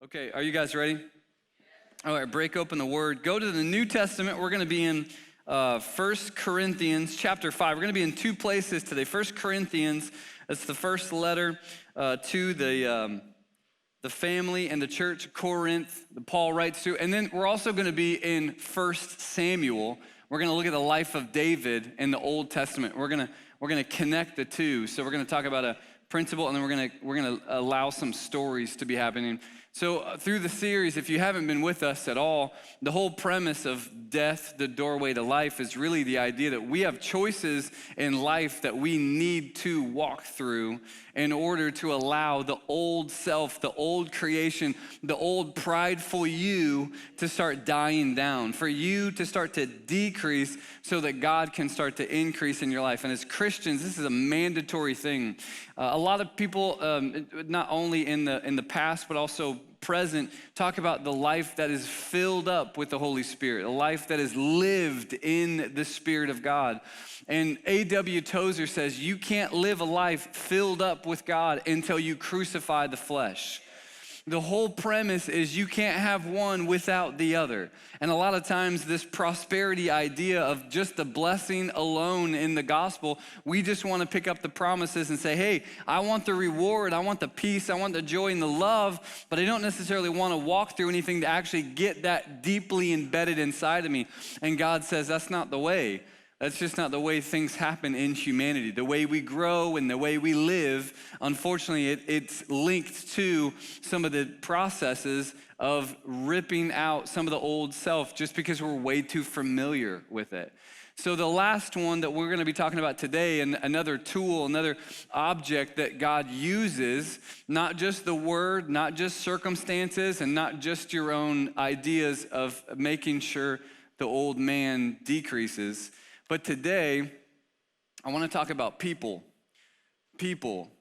Okay, are you guys ready? All right, break open the Word. Go to the New Testament. We're going to be in 1 Corinthians chapter 5. We're going to be in two places today. 1 Corinthians, that's the first letter to the family and the church, Corinth, that Paul writes to. And then we're also going to be in 1 Samuel. We're going to look at the life of David in the Old Testament. We're going to connect the two. So we're going to talk about a principle, and then we're going to allow some stories to be happening. So through the series, if you haven't been with us at all, the whole premise of death, the doorway to life, is really the idea that we have choices in life that we need to walk through in order to allow the old self, the old creation, the old prideful you to start dying down, for you to start to decrease so that God can start to increase in your life. And as Christians, this is a mandatory thing. A lot of people, not only in the past, but also present, talk about the life that is filled up with the Holy Spirit, a life that is lived in the Spirit of God. And A.W. Tozer says, you can't live a life filled up with God until you crucify the flesh. The whole premise is you can't have one without the other. And a lot of times this prosperity idea of just the blessing alone in the gospel, we just want to pick up the promises and say, hey, I want the reward, I want the peace, I want the joy and the love, but I don't necessarily want to walk through anything to actually get that deeply embedded inside of me. And God says, that's not the way. That's just not the way things happen in humanity. The way we grow and the way we live, unfortunately, it's linked to some of the processes of ripping out some of the old self just because we're way too familiar with it. So the last one that we're going to be talking about today, and another tool, another object that God uses, not just the word, not just circumstances, and not just your own ideas of making sure the old man decreases. But today, I want to talk about people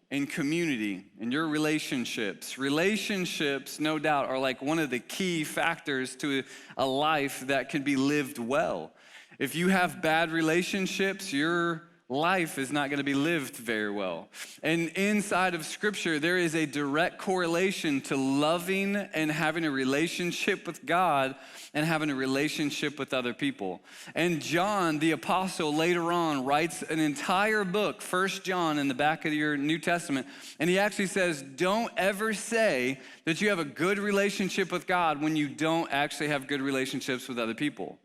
in community, and your relationships. Relationships, no doubt, are like one of the key factors to a life that can be lived well. If you have bad relationships, your life is not going to be lived very well. And inside of Scripture, there is a direct correlation to loving and having a relationship with God and having a relationship with other people. And John, the apostle, later on writes an entire book, 1 John, in the back of your New Testament, and he actually says, don't ever say that you have a good relationship with God when you don't actually have good relationships with other people.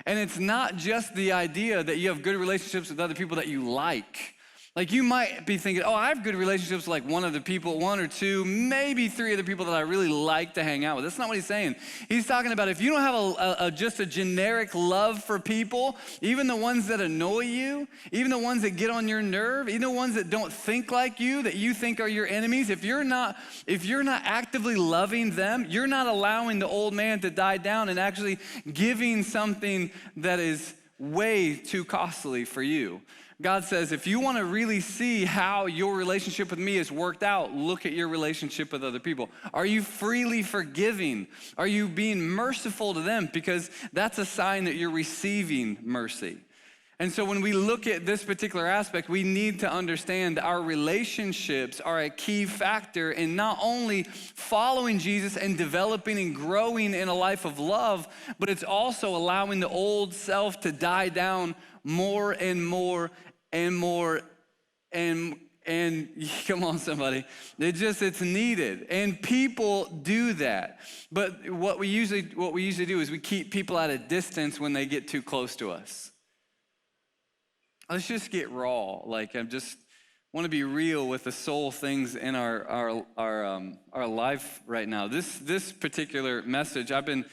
And it's not just the idea that you have good relationships with other people that you like. Like you might be thinking, oh, I have good relationships with like one or two, maybe three other people that I really like to hang out with. That's not what he's saying. He's talking about if you don't have just a generic love for people, even the ones that annoy you, even the ones that get on your nerve, even the ones that don't think like you, that you think are your enemies, if you're not actively loving them, you're not allowing the old man to die down and actually giving something that is way too costly for you. God says, if you want to really see how your relationship with me has worked out, look at your relationship with other people. Are you freely forgiving? Are you being merciful to them? Because that's a sign that you're receiving mercy. And so when we look at this particular aspect, we need to understand our relationships are a key factor in not only following Jesus and developing and growing in a life of love, but it's also allowing the old self to die down more and more and more, and come on somebody, it's needed. And people do that. But what we usually do is we keep people at a distance when they get too close to us. Let's just get raw. Like I just want to be real with the soul things in our life right now. This particular message, I've been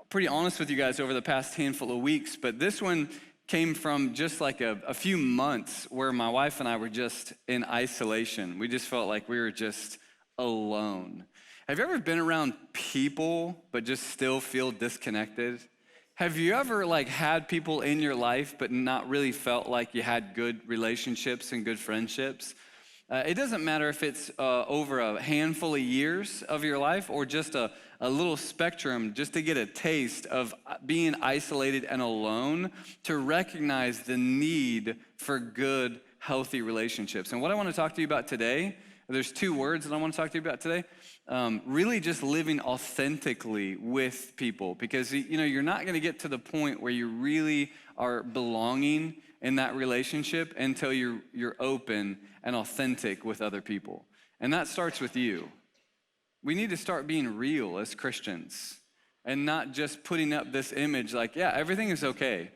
pretty honest with you guys over the past handful of weeks, but this one came from just like a few months where my wife and I were just in isolation. We just felt like we were just alone. Have you ever been around people but just still feel disconnected? Have you ever like had people in your life but not really felt like you had good relationships and good friendships? It doesn't matter if it's over a handful of years of your life or just a little spectrum, just to get a taste of being isolated and alone, to recognize the need for good, healthy relationships. And what I want to talk to you about today there's two words that I want to talk to you about today. Really just living authentically with people, because you're not going to get to the point where you really are belonging in that relationship until you're open and authentic with other people. And that starts with you. We need to start being real as Christians and not just putting up this image like, yeah, everything is okay.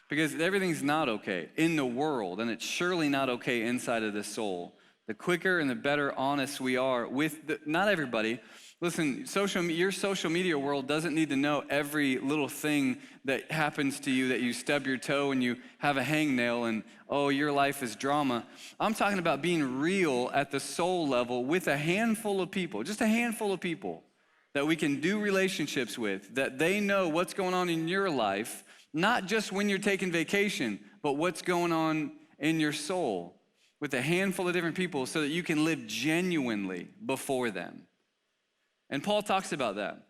Because everything's not okay in the world, and it's surely not okay inside of the soul. The quicker and the better honest we are with not everybody. Listen, your social media world doesn't need to know every little thing that happens to you, that you stub your toe and you have a hangnail and, oh, your life is drama. I'm talking about being real at the soul level with a handful of people, just a handful of people that we can do relationships with, that they know what's going on in your life, not just when you're taking vacation, but what's going on in your soul with a handful of different people so that you can live genuinely before them. And Paul talks about that.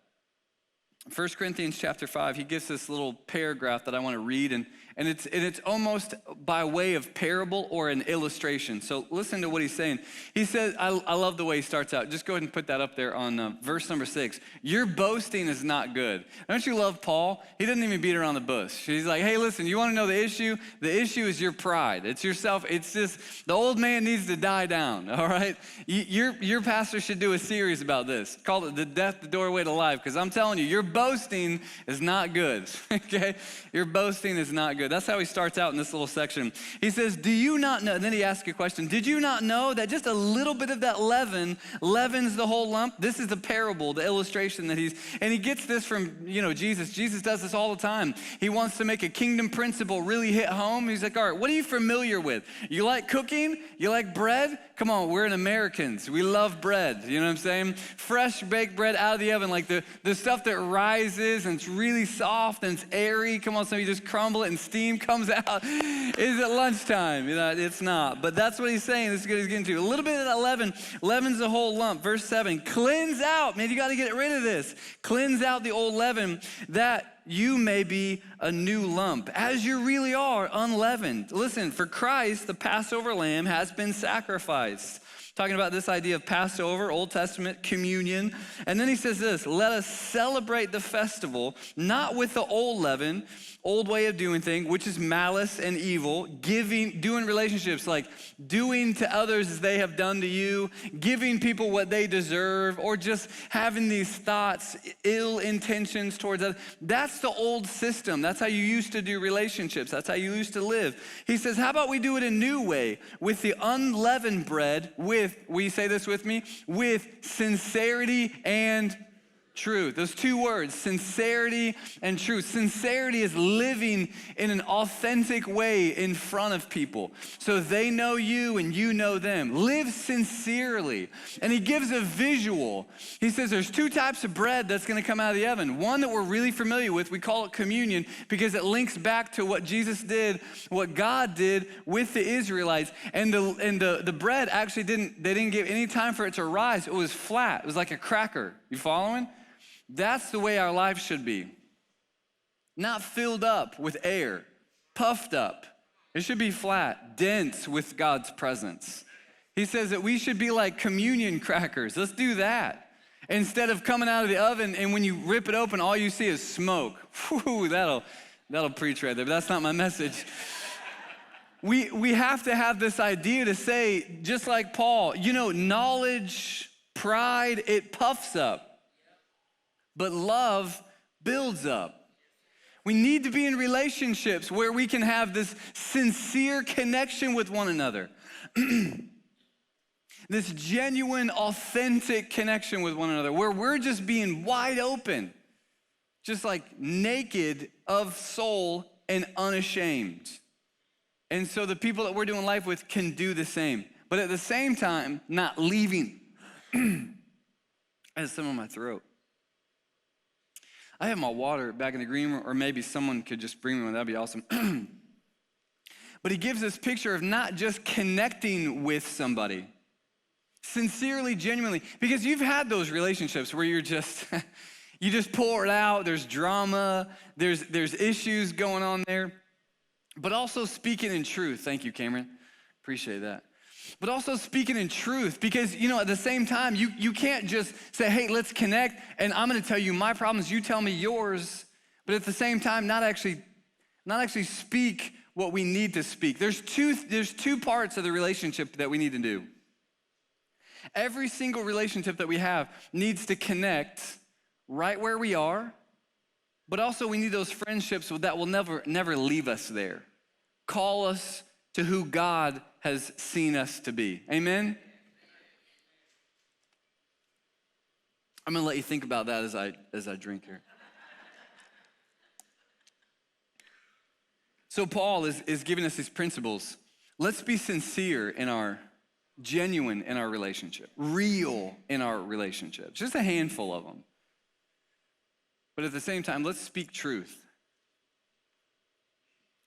1 Corinthians chapter 5, he gives this little paragraph that I want to read, and it's almost by way of parable or an illustration. So listen to what he's saying. He says, I love the way he starts out. Just go ahead and put that up there on verse number 6. Your boasting is not good. Don't you love Paul? He doesn't even beat around the bush. He's like, hey, listen, you want to know the issue? The issue is your pride. It's yourself. It's just, the old man needs to die down, all right? Your pastor should do a series about this. Call it The Death, the Doorway to Life, because I'm telling you, your boasting is not good, okay? Your boasting is not good. That's how he starts out in this little section. He says, do you not know, and then he asks a question, did you not know that just a little bit of that leaven leavens the whole lump? This is the parable, the illustration that and he gets this from, Jesus. Jesus does this all the time. He wants to make a kingdom principle really hit home. He's like, all right, what are you familiar with? You like cooking? You like bread? Come on, we're Americans. We love bread. You know what I'm saying? Fresh baked bread out of the oven, like the stuff that rises and it's really soft and it's airy. Come on, some of you just crumble it and steam comes out. Is it lunchtime? It's not. But that's what he's saying. This is what he's getting to. A little bit of that leaven leavens the whole lump. Verse 7, cleanse out. Man, you got to get rid of this. Cleanse out the old leaven that you may be a new lump, as you really are, unleavened. Listen, for Christ, the Passover lamb, has been sacrificed. Talking about this idea of Passover, Old Testament, communion. And then he says this, let us celebrate the festival, not with the old leaven, old way of doing things, which is malice and evil, doing relationships, like doing to others as they have done to you, giving people what they deserve, or just having these thoughts, ill intentions towards others. That's the old system. That's how you used to do relationships. That's how you used to live. He says, how about we do it a new way with the unleavened bread, will you say this with me? With sincerity and truth. Those two words, sincerity and truth. Sincerity is living in an authentic way in front of people so they know you and you know them. Live sincerely. And he gives a visual. He says there's two types of bread that's going to come out of the oven. One that we're really familiar with, we call it communion because it links back to what Jesus did, what God did with the Israelites. And the bread actually they didn't give any time for it to rise. It was flat. It was like a cracker. You following? That's the way our life should be. Not filled up with air, puffed up. It should be flat, dense with God's presence. He says that we should be like communion crackers. Let's do that. Instead of coming out of the oven and when you rip it open, all you see is smoke. Whew, that'll preach right there, but that's not my message. We have to have this idea to say, just like Paul, knowledge, pride, it puffs up. But love builds up. We need to be in relationships where we can have this sincere connection with one another. This genuine, authentic connection with one another where we're just being wide open, just like naked of soul and unashamed. And so the people that we're doing life with can do the same. But at the same time, not leaving. I have some on my throat. I have my water back in the green room, or maybe someone could just bring me one. That'd be awesome. But he gives this picture of not just connecting with somebody, sincerely, genuinely, because you've had those relationships where you just pour it out. There's drama. There's issues going on there, but also speaking in truth. Thank you, Cameron. Appreciate that. but also speaking in truth. Because, at the same time, you can't just say, hey, let's connect, and I'm gonna tell you my problems, you tell me yours, but at the same time, not actually speak what we need to speak. There's two parts of the relationship that we need to do. Every single relationship that we have needs to connect right where we are, but also we need those friendships that will never leave us there. Call us to who God has seen us to be. Amen? I'm gonna let you think about that as I drink here. So Paul is giving us these principles. Let's be sincere genuine in our relationship, real in our relationships, just a handful of them. But at the same time, let's speak truth.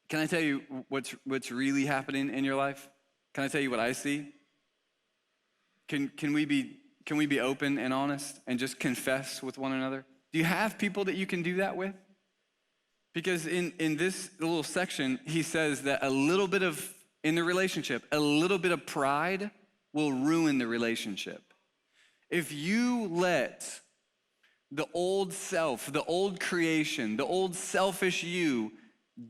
Can I tell you what's really happening in your life? Can I tell you what I see? Can we be open and honest and just confess with one another? Do you have people that you can do that with? Because in this little section, he says that in the relationship, a little bit of pride will ruin the relationship. If you let the old self, the old creation, the old selfish you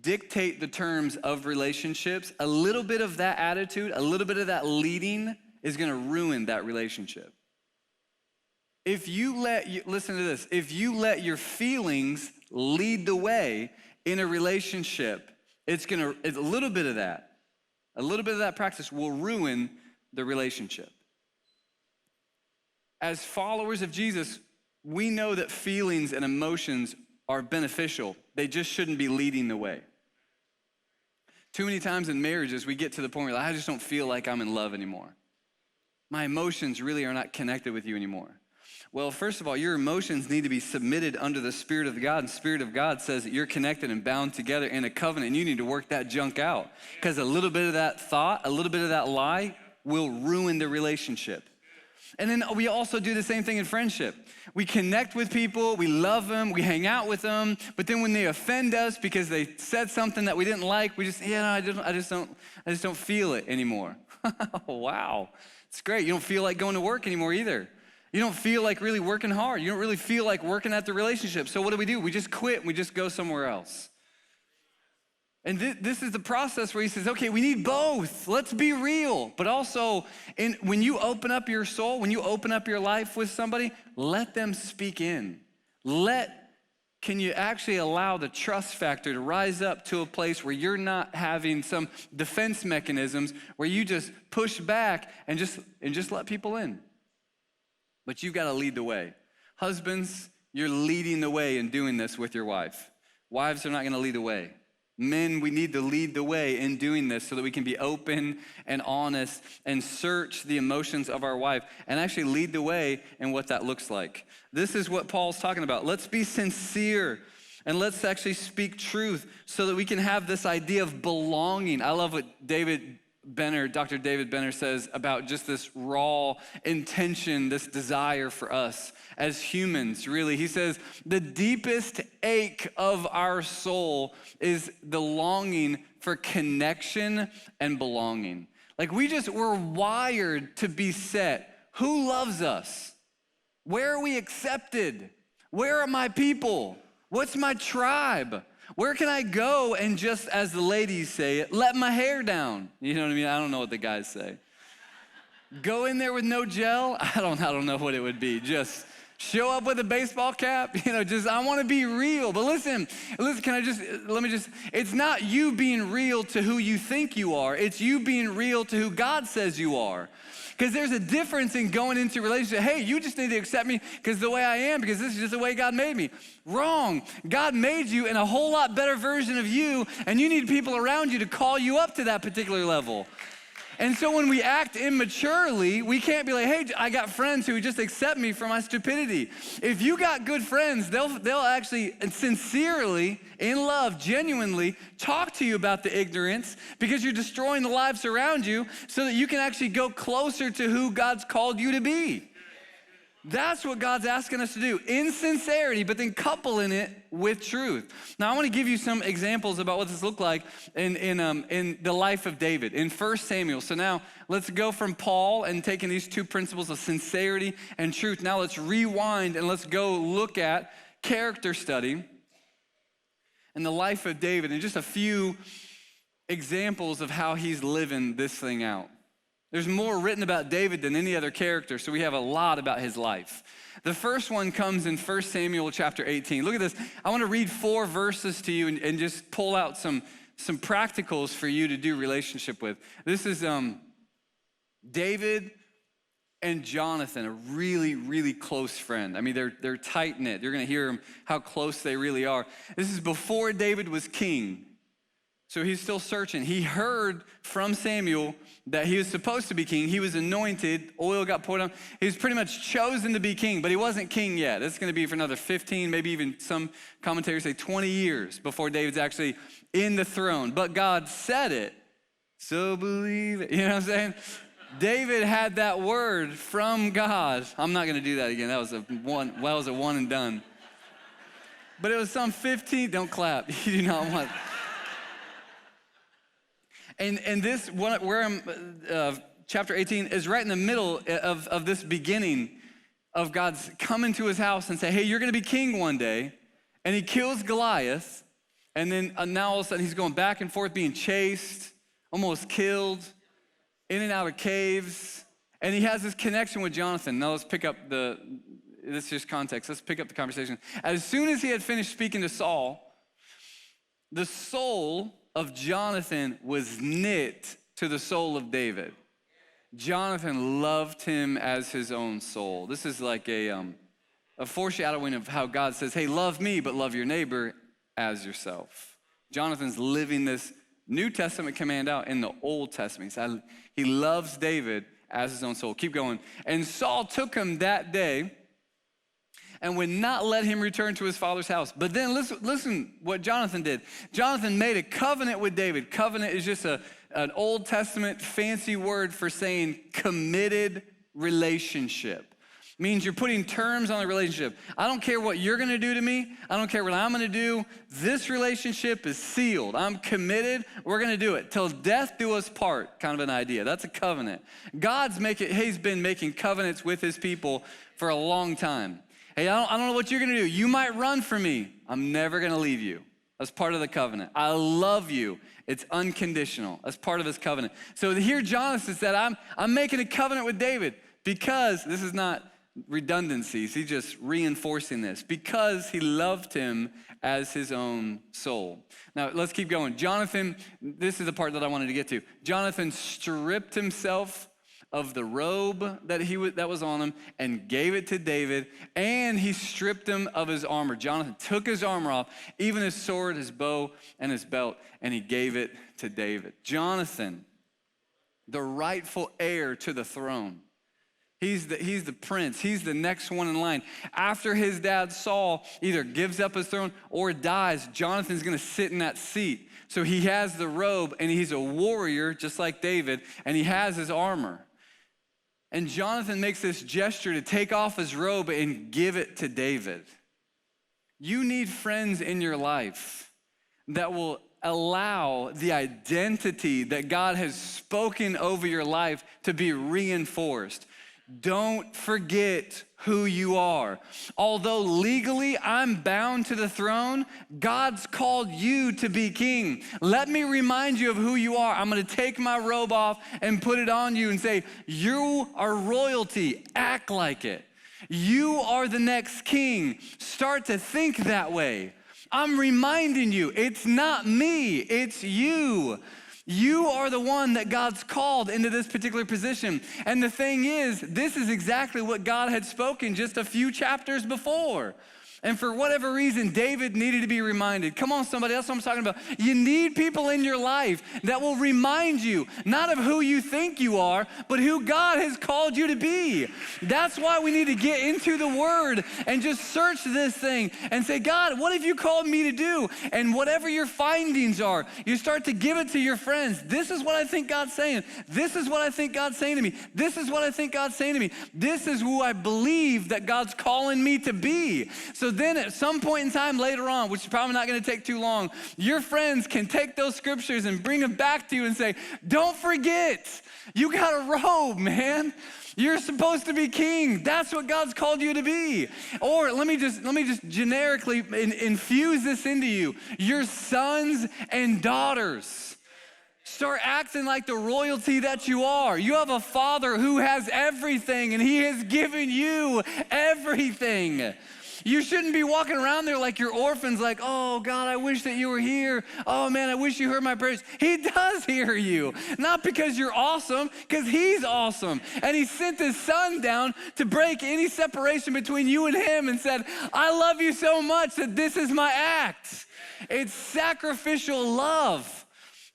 dictate the terms of relationships, a little bit of that attitude, a little bit of that leading is gonna ruin that relationship. Listen to this, if you let your feelings lead the way in a relationship, it's a little bit of that practice will ruin the relationship. As followers of Jesus, we know that feelings and emotions are beneficial. They just shouldn't be leading the way. Too many times in marriages, we get to the point where I just don't feel like I'm in love anymore. My emotions really are not connected with you anymore. Well, first of all, your emotions need to be submitted under the Spirit of God, and the Spirit of God says that you're connected and bound together in a covenant, and you need to work that junk out. Because a little bit of that thought, a little bit of that lie will ruin the relationship. And then we also do the same thing in friendship. We connect with people, we love them, we hang out with them, but then when they offend us because they said something that we didn't like, we just, I just don't feel it anymore. Wow, it's great. You don't feel like going to work anymore either. You don't feel like really working hard. You don't really feel like working at the relationship. So what do? We just quit and we just go somewhere else. And this is the process where he says, okay, we need both. Let's be real. But also, when you open up your soul, when you open up your life with somebody, let them speak in. Can you actually allow the trust factor to rise up to a place where you're not having some defense mechanisms where you just push back and just let people in? But you've got to lead the way. Husbands, you're leading the way in doing this with your wife. Wives are not going to lead the way. Men, we need to lead the way in doing this so that we can be open and honest and search the emotions of our wife and actually lead the way in what that looks like. This is what Paul's talking about. Let's be sincere and let's actually speak truth so that we can have this idea of belonging. I love what Dr. David Benner says about just this raw intention, this desire for us as humans, really. He says, the deepest ache of our soul is the longing for connection and belonging. Like we're wired to be set. Who loves us? Where are we accepted? Where are my people? What's my tribe? Where can I go and just, as the ladies say it, let my hair down? You know what I mean? I don't know what the guys say. Go in there with no gel? I don't know what it would be. Just show up with a baseball cap? I want to be real. But listen, it's not you being real to who you think you are. It's you being real to who God says you are. Because there's a difference in going into a relationship. Hey, you just need to accept me because the way I am, because this is just the way God made me. Wrong. God made you in a whole lot better version of you, and you need people around you to call you up to that particular level. And so when we act immaturely, we can't be like, hey, I got friends who just accept me for my stupidity. If you got good friends, they'll actually sincerely, in love, genuinely talk to you about the ignorance because you're destroying the lives around you so that you can actually go closer to who God's called you to be. That's what God's asking us to do in sincerity, but then coupling it with truth. Now, I want to give you some examples about what this looked like in the life of David in 1 Samuel. So now let's go from Paul and taking these two principles of sincerity and truth. Now let's rewind and let's go look at character study in the life of David and just a few examples of how he's living this thing out. There's more written about David than any other character, so we have a lot about his life. The first one comes in 1 Samuel chapter 18. Look at this. I want to read 4 verses to you and just pull out some practicals for you to do relationship with. This is David and Jonathan, a really, really close friend. I mean, they're tight-knit. You're going to hear them, how close they really are. This is before David was king. So he's still searching. He heard from Samuel that he was supposed to be king. He was anointed, oil got poured on. He was pretty much chosen to be king, but he wasn't king yet. It's going to be for another 15, maybe even some commentators say 20 years before David's actually in the throne. But God said it, so believe it. You know what I'm saying? David had that word from God. I'm not going to do that again. That was a one and done. But it was some 15. Don't clap. You do not want. And this one, where I'm, chapter 18 is right in the middle of this beginning of God's coming to his house and say, hey, you're going to be king one day. And he kills Goliath. And then now all of a sudden he's going back and forth being chased, almost killed, in and out of caves. And he has this connection with Jonathan. Now let's pick up this is just context. Let's pick up the conversation. As soon as he had finished speaking to Saul, the soul of Jonathan was knit to the soul of David. Jonathan loved him as his own soul. This is like a foreshadowing of how God says, hey, love me, but love your neighbor as yourself. Jonathan's living this New Testament command out in the Old Testament. He loves David as his own soul. Keep going. And Saul took him that day and would not let him return to his father's house. But then listen what Jonathan did. Jonathan made a covenant with David. Covenant is just an Old Testament fancy word for saying committed relationship. Means you're putting terms on a relationship. I don't care what you're gonna do to me. I don't care what I'm gonna do. This relationship is sealed. I'm committed. We're gonna do it. Till death do us part, kind of an idea. That's a covenant. He's been making covenants with his people for a long time. Hey, I don't know what you're gonna do. You might run from me. I'm never gonna leave you. That's part of the covenant. I love you. It's unconditional. That's part of his covenant. So here Jonathan said, I'm making a covenant with David because this is not redundancies. He's just reinforcing this because he loved him as his own soul. Now let's keep going. Jonathan, this is the part that I wanted to get to. Jonathan stripped himself of the robe that was on him and gave it to David, and he stripped him of his armor. Jonathan took his armor off, even his sword, his bow, and his belt, and he gave it to David. Jonathan, the rightful heir to the throne. He's the prince. He's the next one in line. After his dad Saul either gives up his throne or dies, Jonathan's gonna sit in that seat. So he has the robe and he's a warrior just like David, and he has his armor. And Jonathan makes this gesture to take off his robe and give it to David. You need friends in your life that will allow the identity that God has spoken over your life to be reinforced. Don't forget who you are. Although legally I'm bound to the throne, God's called you to be king. Let me remind you of who you are. I'm gonna take my robe off and put it on you and say, you are royalty, act like it. You are the next king. Start to think that way. I'm reminding you, it's not me, it's you. You are the one that God's called into this particular position. And the thing is, this is exactly what God had spoken just a few chapters before. And for whatever reason, David needed to be reminded. Come on, somebody, that's what I'm talking about. You need people in your life that will remind you, not of who you think you are, but who God has called you to be. That's why we need to get into the Word and just search this thing and say, God, what have you called me to do? And whatever your findings are, you start to give it to your friends. This is what I think God's saying. This is what I think God's saying to me. This is what I think God's saying to me. This is who I believe that God's calling me to be. So then at some point in time later on, which is probably not going to take too long, your friends can take those scriptures and bring them back to you and say, don't forget, you got a robe, man. You're supposed to be king. That's what God's called you to be. Or let me just generically infuse this into you. Your sons and daughters. Start acting like the royalty that you are. You have a father who has everything, and he has given you everything. You shouldn't be walking around there like you're orphans, like, oh, God, I wish that you were here. Oh, man, I wish you heard my prayers. He does hear you, not because you're awesome, because he's awesome. And he sent his son down to break any separation between you and him and said, I love you so much that this is my act. It's sacrificial love.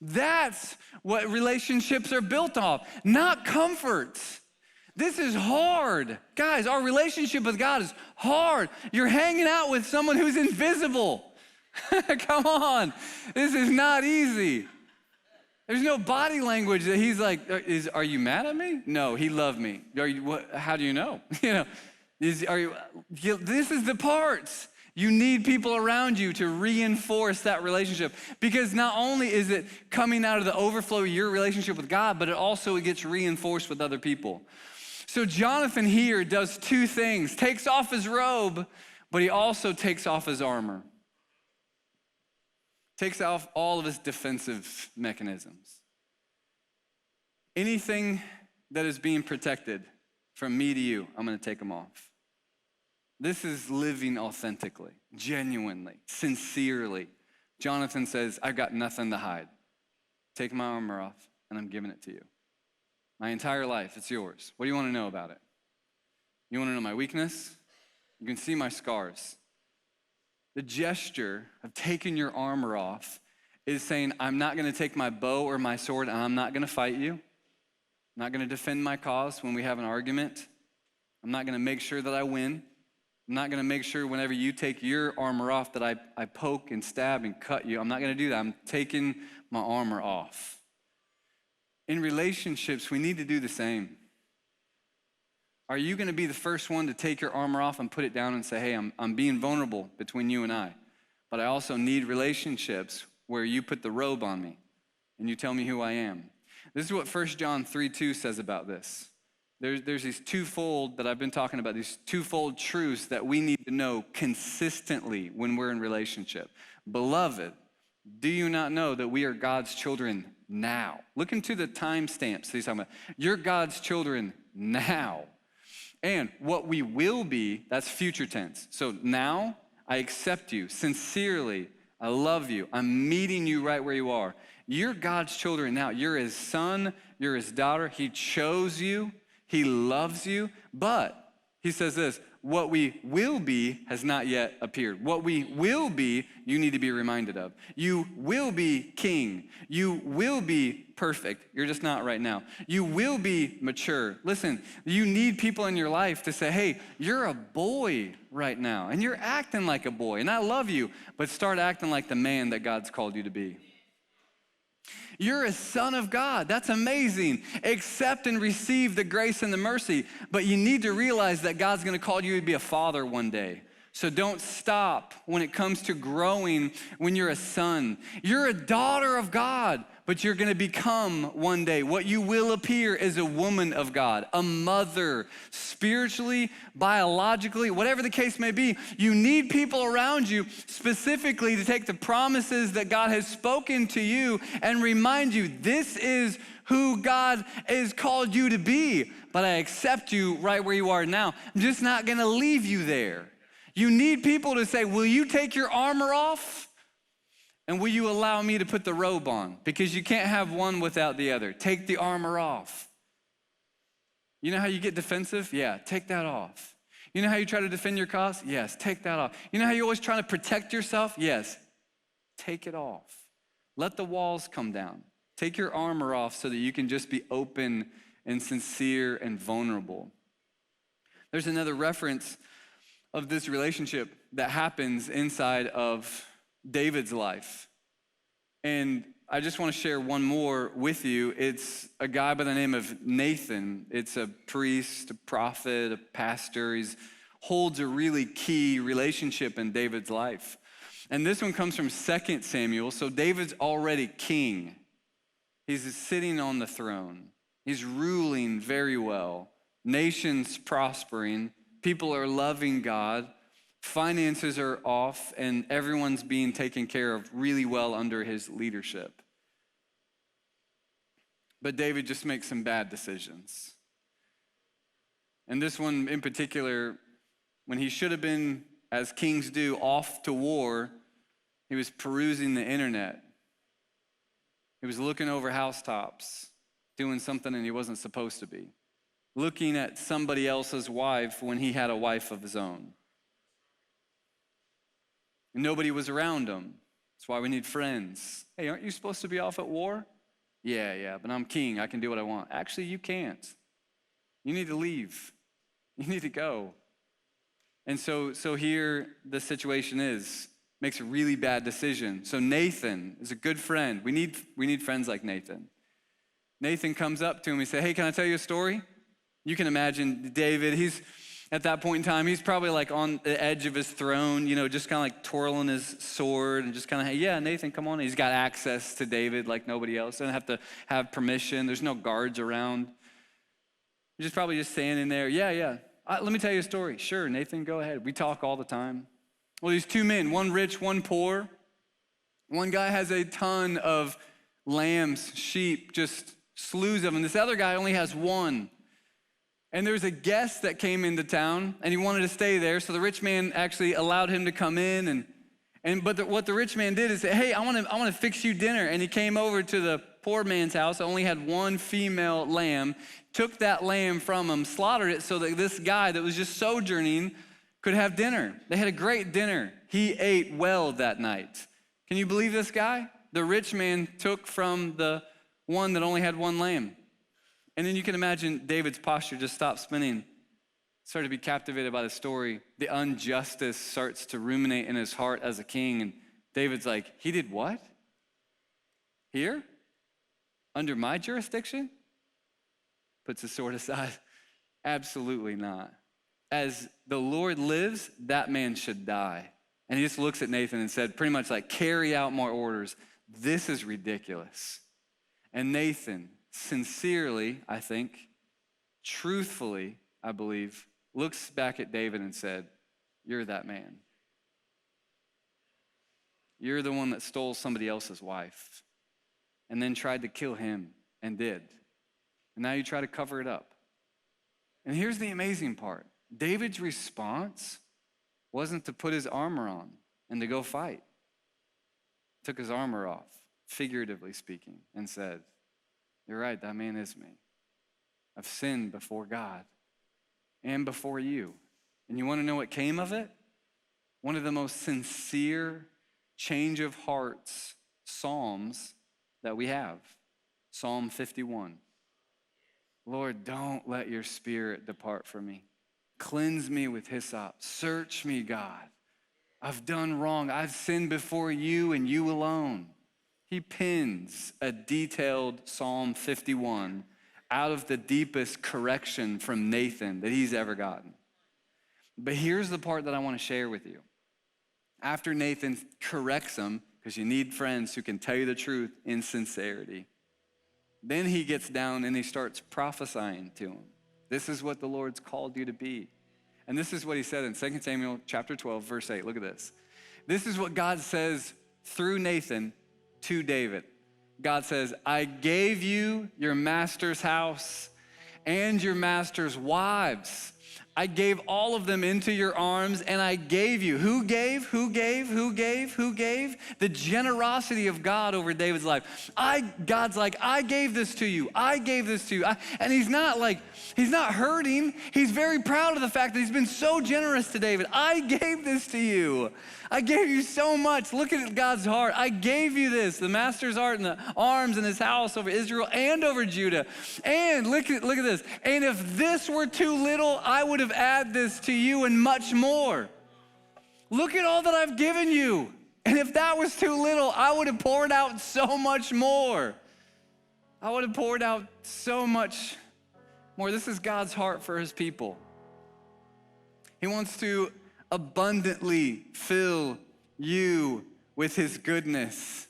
That's what relationships are built off, not comfort. This is hard. Guys, our relationship with God is hard. You're hanging out with someone who's invisible. Come on. This is not easy. There's no body language that he's like, are you mad at me? No, he loved me. How do you know? This is the parts. You need people around you to reinforce that relationship, because not only is it coming out of the overflow of your relationship with God, but it gets reinforced with other people. So Jonathan here does two things, takes off his robe, but he also takes off his armor. Takes off all of his defensive mechanisms. Anything that is being protected from me to you, I'm gonna take them off. This is living authentically, genuinely, sincerely. Jonathan says, I've got nothing to hide. Take my armor off, and I'm giving it to you. My entire life, it's yours. What do you want to know about it? You want to know my weakness? You can see my scars. The gesture of taking your armor off is saying, I'm not going to take my bow or my sword, and I'm not going to fight you. I'm not going to defend my cause when we have an argument. I'm not going to make sure that I win. I'm not going to make sure whenever you take your armor off that I poke and stab and cut you. I'm not going to do that. I'm taking my armor off. In relationships, we need to do the same. Are you going to be the first one to take your armor off and put it down and say, hey, I'm being vulnerable between you and I, but I also need relationships where you put the robe on me and you tell me who I am. This is what 1 John 3:2 says about this. There's these twofold that I've been talking about, these twofold truths that we need to know consistently when we're in relationship. Beloved, do you not know that we are God's children now? Look into the timestamps he's talking about. You're God's children now. And what we will be, that's future tense. So now, I accept you sincerely. I love you. I'm meeting you right where you are. You're God's children now. You're his son. You're his daughter. He chose you. He loves you. But he says this, what we will be has not yet appeared. What we will be, you need to be reminded of. You will be king. You will be perfect. You're just not right now. You will be mature. Listen, you need people in your life to say, hey, you're a boy right now, and you're acting like a boy, and I love you, but start acting like the man that God's called you to be. You're a son of God. That's amazing. Accept and receive the grace and the mercy. But you need to realize that God's going to call you to be a father one day. So don't stop when it comes to growing when you're a son. You're a daughter of God, but you're going to become one day. What you will appear is a woman of God, a mother, spiritually, biologically, whatever the case may be. You need people around you specifically to take the promises that God has spoken to you and remind you, this is who God has called you to be, but I accept you right where you are now. I'm just not going to leave you there. You need people to say, will you take your armor off? And will you allow me to put the robe on? Because you can't have one without the other. Take the armor off. You know how you get defensive? Yeah, take that off. You know how you try to defend your cause? Yes, take that off. You know how you always try to protect yourself? Yes, take it off. Let the walls come down. Take your armor off so that you can just be open and sincere and vulnerable. There's another reference of this relationship that happens inside of David's life. And I just want to share one more with you. It's a guy by the name of Nathan. It's a priest, a prophet, a pastor. He holds a really key relationship in David's life. And this one comes from 2 Samuel. So David's already king. He's sitting on the throne. He's ruling very well. Nations prospering. People are loving God. Finances are off, and everyone's being taken care of really well under his leadership. But David just makes some bad decisions. And this one in particular, when he should have been, as kings do, off to war, he was perusing the internet. He was looking over housetops, doing something that he wasn't supposed to be. Looking at somebody else's wife when he had a wife of his own. And nobody was around him. That's why we need friends. Hey, aren't you supposed to be off at war? Yeah, but I'm king. I can do what I want. Actually, you can't. You need to leave. You need to go. And so here the situation is, makes a really bad decision. So Nathan is a good friend. We need friends like Nathan. Nathan comes up to him and says, hey, can I tell you a story? You can imagine David, he's at that point in time, he's probably like on the edge of his throne, just kind of like twirling his sword and just kind of, hey, yeah, Nathan, come on. He's got access to David like nobody else. Doesn't have to have permission. There's no guards around. He's just probably just standing there. Yeah. Let me tell you a story. Sure, Nathan, go ahead. We talk all the time. Well, these two men, one rich, one poor. One guy has a ton of lambs, sheep, just slews of them. This other guy only has one. And there's a guest that came into town, and he wanted to stay there, so the rich man actually allowed him to come in. But what the rich man did is say, hey, I want to fix you dinner. And he came over to the poor man's house, only had one female lamb, took that lamb from him, slaughtered it so that this guy that was just sojourning could have dinner. They had a great dinner. He ate well that night. Can you believe this guy? The rich man took from the one that only had one lamb. And then you can imagine David's posture just stopped spinning, started to be captivated by the story. The injustice starts to ruminate in his heart as a king. And David's like, he did what? Here? Under my jurisdiction? Puts his sword aside. Absolutely not. As the Lord lives, that man should die. And he just looks at Nathan and said, pretty much like, carry out my orders. This is ridiculous. And Nathan, sincerely, I think, truthfully, I believe, looks back at David and said, you're that man. You're the one that stole somebody else's wife and then tried to kill him and did. And now you try to cover it up. And here's the amazing part. David's response wasn't to put his armor on and to go fight. Took his armor off, figuratively speaking, and said, you're right, that man is me. I've sinned before God and before you. And you want to know what came of it? One of the most sincere change of hearts psalms that we have. Psalm 51. Lord, don't let your spirit depart from me. Cleanse me with hyssop. Search me, God. I've done wrong. I've sinned before you and you alone. He pins a detailed Psalm 51 out of the deepest correction from Nathan that he's ever gotten. But here's the part that I want to share with you. After Nathan corrects him, because you need friends who can tell you the truth in sincerity, then he gets down and he starts prophesying to him. This is what the Lord's called you to be. And this is what he said in 2 Samuel chapter 12, verse 8. Look at this. This is what God says through Nathan to David. God says, I gave you your master's house and your master's wives. I gave all of them into your arms, and I gave you. Who gave? Who gave? Who gave? Who gave? The generosity of God over David's life. God's like, I gave this to you. I gave this to you. And he's not hurting. He's very proud of the fact that he's been so generous to David. I gave this to you. I gave you so much. Look at God's heart. I gave you this, the master's heart and the arms and his house over Israel and over Judah. And look at this. And if this were too little, I would have added this to you and much more. Look at all that I've given you. And if that was too little, I would have poured out so much more. I would have poured out so much more. This is God's heart for his people. He wants to abundantly fill you with his goodness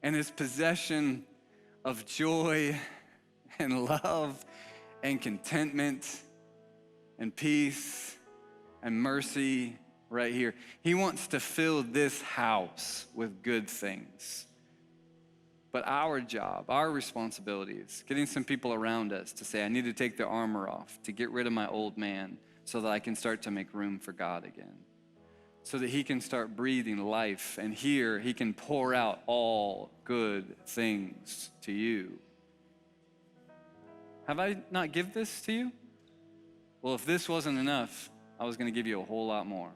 and his possession of joy and love and contentment and peace and mercy right here. He wants to fill this house with good things. But our job, our responsibility is getting some people around us to say, I need to take the armor off to get rid of my old man so that I can start to make room for God again. So that he can start breathing life, and here he can pour out all good things to you. Have I not given this to you? Well, if this wasn't enough, I was going to give you a whole lot more.